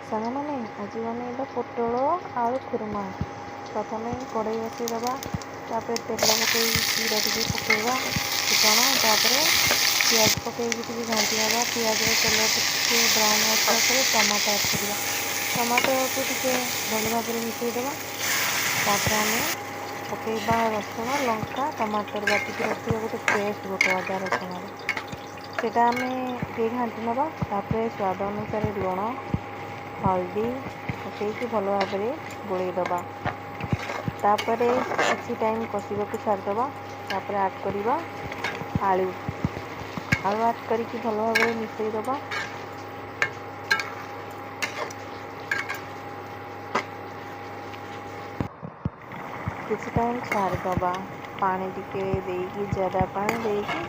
साग मैंने आज बनइबा पोटल आलू खुरमा। प्रथम कड़ई बसईदबा तेल पकई जीरा टे पकईबा फुटण पियाज पकई घाटीदबा पियाज तेल टे ब्राउन आसला टमाटो ऐड करवा टमाटो को टे भल भाव मिसईदबा आम पकईबा रसुण लंका टमाटर बाटिक रखा गोटे पेस्ट गोटे अदा रसुण सेटा आम टे घाटी नवा स्वाद अनुसार लुण हल्दी पकईकि भल भाव गोलैदबा किसी टाइम कषा को छाड़दबा ऐड करवा आलू आलू ऐड करके भल भाव मिसईदबा किसी टाइम छाड़दबा पानी टिके देकी ज़्यादा पानी देकी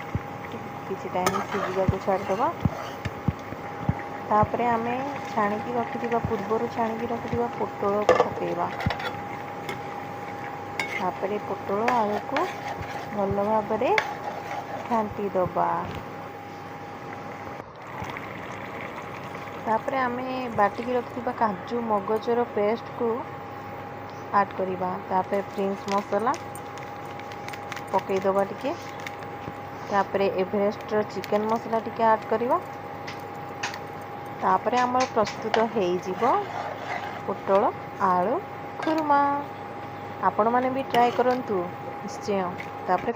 किसी टाइम सिझा को छाड़दबा तापर आम छाणिकी रखिथिबा पूर्वर छाणिकी रखिथिबा पोटल को पकईबा तापर पोटल आलू को भल भाव घाटी दबा तापर आम बाटिकी रखिथिबा काजू मगजर पेस्ट को ऐड करवा तापर प्रिंस मसला पकईदबा टिके तापर एवरेस्ट चिकन मसला टिके ऐड करवा तापर आम प्रस्तुत हो पोटल आलू खुरमा। आपण माने भी ट्राए करंतु निश्चय। तापर